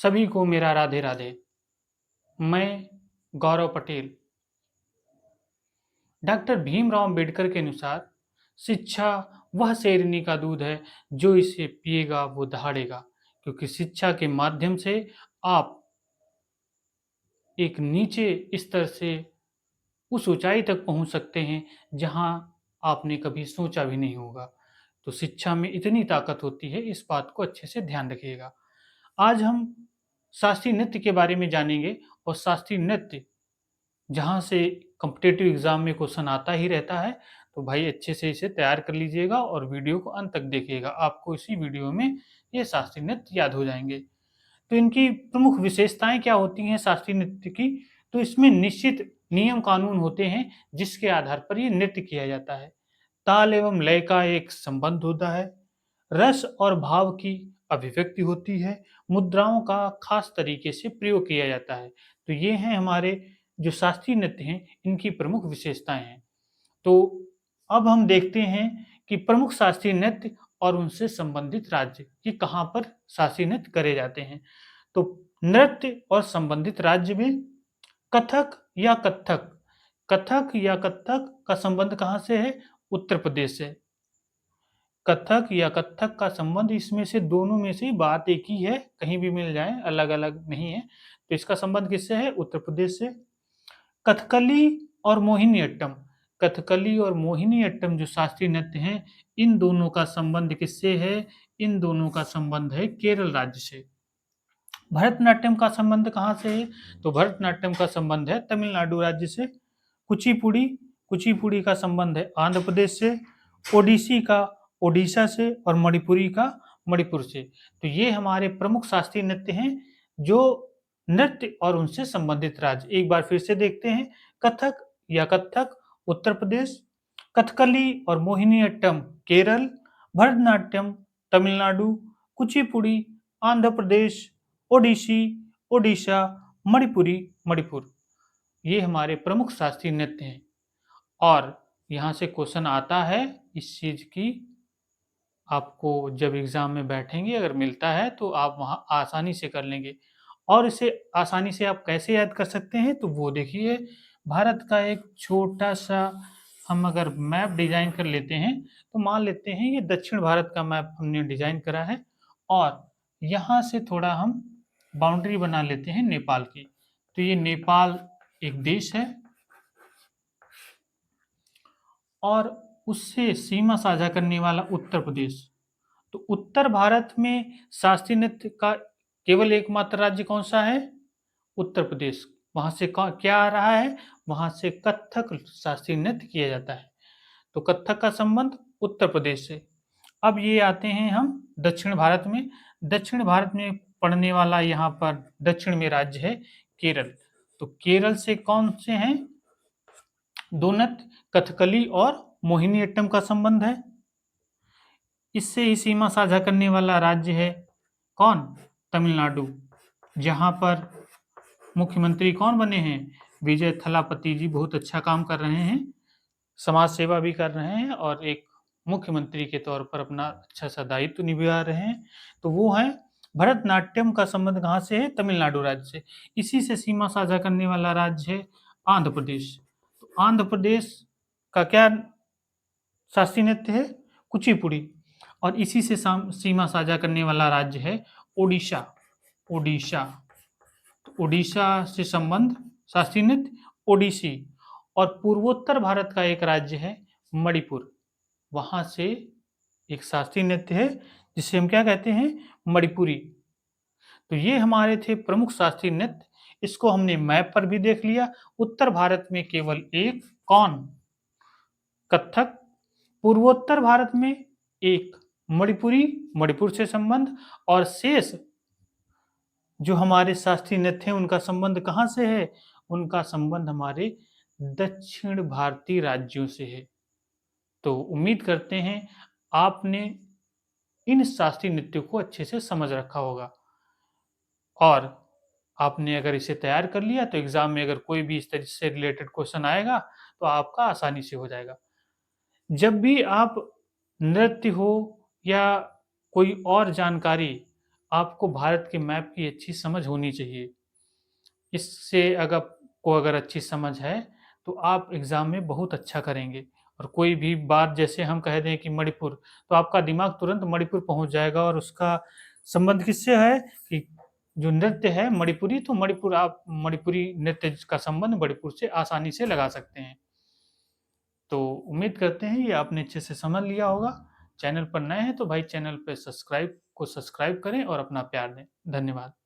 सभी को मेरा राधे राधे। मैं गौरव पटेल। डॉक्टर भीमराव अंबेडकर के अनुसार शिक्षा वह शेरनी का दूध है जो इसे पिएगा वो दहाड़ेगा, क्योंकि शिक्षा के माध्यम से आप एक नीचे स्तर से उस ऊंचाई तक पहुंच सकते हैं जहां आपने कभी सोचा भी नहीं होगा। तो शिक्षा में इतनी ताकत होती है, इस बात को अच्छे से ध्यान रखिएगा। आज हम शास्त्रीय नृत्य के बारे में जानेंगे, और शास्त्रीय नृत्य जहाँ से कॉम्पिटिटिव एग्जाम में क्वेश्चन आता ही रहता है, तो भाई अच्छे से इसे तैयार कर लीजिएगा और वीडियो को अंत तक देखिएगा। आपको इसी वीडियो में ये शास्त्रीय नृत्य याद हो जाएंगे। तो इनकी प्रमुख विशेषताएं क्या होती हैं शास्त्रीय नृत्य की? तो इसमें निश्चित नियम कानून होते हैं जिसके आधार पर ये नृत्य किया जाता है। ताल एवं लय का एक संबंध होता है। रस और भाव की अभिव्यक्ति होती है। मुद्राओं का खास तरीके से प्रयोग किया जाता है। तो ये हैं हमारे जो शास्त्रीय नृत्य हैं, इनकी प्रमुख विशेषताएं हैं। तो अब हम देखते हैं कि प्रमुख शास्त्रीय नृत्य और उनसे संबंधित राज्य कि कहाँ पर शास्त्रीय नृत्य करे जाते हैं। तो नृत्य और संबंधित राज्य में कथक या कत्थक, कथक या कत्थक का संबंध कहाँ से है? उत्तर प्रदेश से। कथक या कत्थक का संबंध इसमें से दोनों में से बात एक ही है, कहीं भी मिल जाए, अलग अलग नहीं है। तो इसका संबंध किससे है? उत्तर प्रदेश से। कथकली और मोहिनीअट्टम, कथकली और मोहिनीअट्टम जो शास्त्रीय नृत्य हैं, इन दोनों का संबंध किससे है? इन दोनों का संबंध है केरल राज्य से। भरतनाट्यम का संबंध कहाँ से है? तो भरतनाट्यम का संबंध है तमिलनाडु राज्य से। कुचिपुड़ी, कुचिपुड़ी का संबंध है आंध्र प्रदेश से। ओडिसी का ओडिशा से, और मणिपुरी का मणिपुर से। तो ये हमारे प्रमुख शास्त्रीय नृत्य हैं जो नृत्य और उनसे संबंधित राज्य एक बार फिर से देखते हैं। कथक या कत्थक उत्तर प्रदेश, कथकली और मोहिनीअट्टम केरल, भरतनाट्यम तमिलनाडु, कुचिपुड़ी आंध्र प्रदेश, ओडिसी ओडिशा, मणिपुरी मणिपुर। ये हमारे प्रमुख शास्त्रीय नृत्य हैं। और यहाँ से क्वेश्चन आता है इस चीज की, आपको जब एग्जाम में बैठेंगे अगर मिलता है तो आप वहाँ आसानी से कर लेंगे। और इसे आसानी से आप कैसे याद कर सकते हैं? तो वो देखिए, भारत का एक छोटा सा हम अगर मैप डिजाइन कर लेते हैं, तो मान लेते हैं ये दक्षिण भारत का मैप हमने डिजाइन करा है, और यहाँ से थोड़ा हम बाउंड्री बना लेते हैं नेपाल की। तो ये नेपाल एक देश है, और उससे सीमा साझा करने वाला उत्तर प्रदेश। तो उत्तर भारत में शास्त्रीय नृत्य का केवल एकमात्र राज्य कौन सा है? उत्तर प्रदेश। वहां से क्या आ रहा है? वहां से कथक शास्त्रीय नृत्य किया जाता है। तो कथक का संबंध उत्तर प्रदेश से। अब ये आते हैं हम दक्षिण भारत में। दक्षिण भारत में पड़ने वाला यहाँ पर दक्षिण में राज्य है केरल। तो केरल से कौन से हैं दो नृत्य? कथकली और मोहिनीअट्टम का संबंध है। इससे ही सीमा साझा करने वाला राज्य है कौन? तमिलनाडु, जहां पर मुख्यमंत्री कौन बने हैं? विजय थलापति जी बहुत अच्छा काम कर रहे हैं, समाज सेवा भी कर रहे हैं, और एक मुख्यमंत्री के तौर पर अपना अच्छा सा दायित्व निभा रहे हैं। तो वो है भरतनाट्यम का संबंध कहाँ से है? तमिलनाडु राज्य से। इसी से सीमा साझा करने वाला राज्य है आंध्र प्रदेश। तो आंध्र प्रदेश का क्या शास्त्रीय नृत्य है? कुचिपुड़ी। और इसी से सीमा साझा करने वाला राज्य है ओडिशा। ओडिशा, तो ओडिशा से संबंध शास्त्रीय नृत्य ओडिसी। और पूर्वोत्तर भारत का एक राज्य है मणिपुर, वहां से एक शास्त्रीय नृत्य है जिसे हम क्या कहते हैं? मणिपुरी। तो ये हमारे थे प्रमुख शास्त्रीय नृत्य। इसको हमने मैप पर भी देख लिया। उत्तर भारत में केवल एक कौन? कथक। पूर्वोत्तर भारत में एक मणिपुरी, मणिपुर से संबंध। और शेष जो हमारे शास्त्रीय नृत्य हैं उनका संबंध कहाँ से है? उनका संबंध हमारे दक्षिण भारतीय राज्यों से है। तो उम्मीद करते हैं आपने इन शास्त्रीय नृत्यों को अच्छे से समझ रखा होगा, और आपने अगर इसे तैयार कर लिया तो एग्जाम में अगर कोई भी इस तरह से रिलेटेड क्वेश्चन आएगा तो आपका आसानी से हो जाएगा। जब भी आप नृत्य हो या कोई और जानकारी आपको भारत के मैप की अच्छी समझ होनी चाहिए। इससे अगर को अगर अच्छी समझ है, तो आप एग्ज़ाम में बहुत अच्छा करेंगे। और कोई भी बात जैसे हम कह दें कि मणिपुर, तो आपका दिमाग तुरंत मणिपुर पहुँच जाएगा और उसका संबंध किससे है कि जो नृत्य है मणिपुरी, तो मणिपुर आप मणिपुरी नृत्य का संबंध मणिपुर से आसानी से लगा सकते हैं। तो उम्मीद करते हैं ये आपने अच्छे से समझ लिया होगा। चैनल पर नए हैं तो भाई चैनल पे सब्सक्राइब करें और अपना प्यार दें। धन्यवाद।